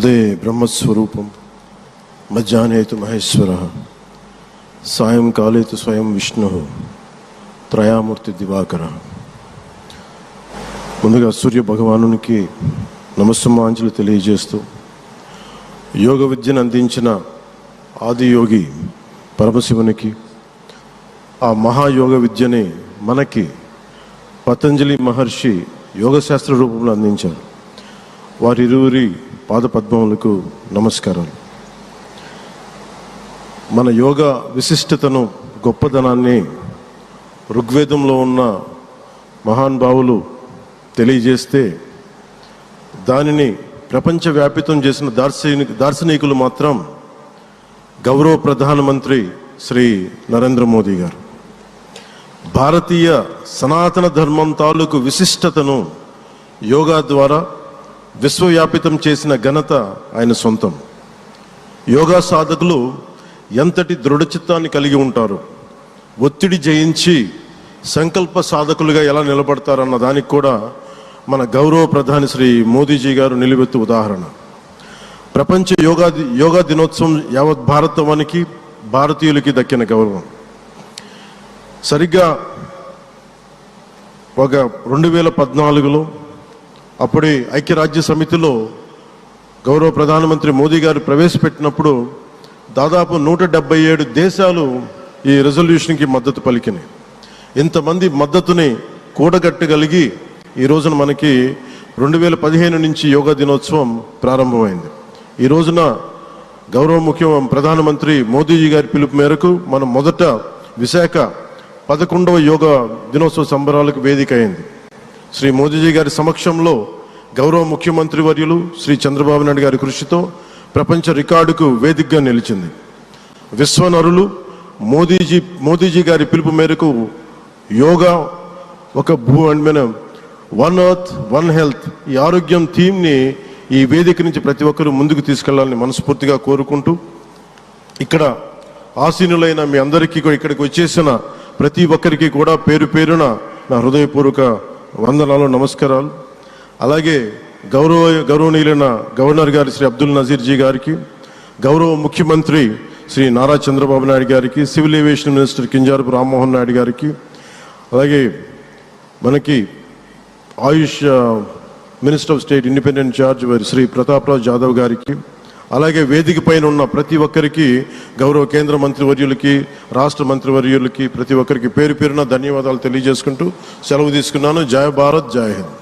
ఉదయ బ్రహ్మస్వరూపం, మధ్యాహ్నేతు మహేశ్వర, సాయంకాలేతు స్వయం విష్ణు, త్రయామూర్తి దివాకర. ముందుగా సూర్య భగవానునికి నమస్సుమాంజలు తెలియజేస్తూ, యోగ విద్యను అందించిన ఆదియోగి పరమశివునికి, ఆ మహాయోగ విద్యని మనకి పతంజలి మహర్షి యోగశాస్త్ర రూపంలో అందించారు. వారిరువురి పాదపద్మములకు నమస్కారాలు. మన యోగ విశిష్టతను, గొప్పదనాన్ని ఋగ్వేదంలో ఉన్న మహానుభావులు తెలియజేస్తే, దానిని ప్రపంచవ్యాపితం చేసిన దార్శనికులు మాత్రం గౌరవ ప్రధానమంత్రి శ్రీ నరేంద్ర మోదీ గారు. భారతీయ సనాతన ధర్మం తాలూకు విశిష్టతను యోగా ద్వారా విశ్వవ్యాపితం చేసిన ఘనత ఆయన సొంతం. యోగా సాధకులు ఎంతటి దృఢచిత్తాన్ని కలిగి ఉంటారు, ఒత్తిడి జయించి సంకల్ప సాధకులుగా ఎలా నిలబడతారన్న దానికి కూడా మన గౌరవ ప్రధాని శ్రీ మోదీజీ గారు నిలువెత్తు ఉదాహరణ. ప్రపంచ యోగా దినోత్సవం యావత్ భారతవానికి, భారతీయులకి దక్కిన గౌరవం. సరిగ్గా ఒక 2014లో అప్పుడే ఐక్యరాజ్య సమితిలో గౌరవ ప్రధానమంత్రి మోదీ గారు ప్రవేశపెట్టినప్పుడు దాదాపు 177 దేశాలు ఈ రెజల్యూషన్కి మద్దతు పలికినాయి. ఇంతమంది మద్దతుని కూడగట్టగలిగి ఈ రోజున మనకి 2015 నుంచి యోగా దినోత్సవం ప్రారంభమైంది. ఈ రోజున గౌరవ ప్రధానమంత్రి మోదీజీ గారి పిలుపు మేరకు మనం మొదట విశాఖ 11వ యోగా దినోత్సవ సంబరాలకు వేదిక అయింది. శ్రీ మోదీజీ గారి సమక్షంలో గౌరవ ముఖ్యమంత్రి వర్యులు శ్రీ చంద్రబాబు నాయుడు గారి కృషితో ప్రపంచ రికార్డుకు వేదికగా నిలిచింది. విశ్వనరులు మోదీజీ గారి పిలుపు మేరకు యోగా ఒక వన్ ఎర్త్ వన్ హెల్త్, ఈ ఆరోగ్యం థీమ్ని ఈ వేదిక నుంచి ప్రతి ఒక్కరూ ముందుకు తీసుకెళ్లాలని మనస్ఫూర్తిగా కోరుకుంటూ, ఇక్కడ ఆసీనులైన మీ అందరికీ ఇక్కడికి వచ్చేసిన ప్రతి ఒక్కరికి కూడా పేరు పేరున నా హృదయపూర్వక వందనాలు, నమస్కారాలు. అలాగే గౌరవనీయులైన గవర్నర్ గారి శ్రీ అబ్దుల్ నజీర్ గారికి, గౌరవ ముఖ్యమంత్రి శ్రీ నారా చంద్రబాబు నాయుడు గారికి, civil aviation minister Kinjarapu Rammohan Naidu గారికి, అలాగే మనకి Ayush minister of state independent charge Shri Prataprao Jadhav గారికి, అలాగే వేదిక పైన ఉన్న ప్రతి ఒక్కరికి, గౌరవ కేంద్ర మంత్రివర్యులకి, రాష్ట్ర మంత్రివర్యులకి, ప్రతి ఒక్కరికి పేరు పేరున ధన్యవాదాలు తెలియజేసుకుంటూ సెలవు తీసుకున్నాను. జై భారత్, జై హింద్.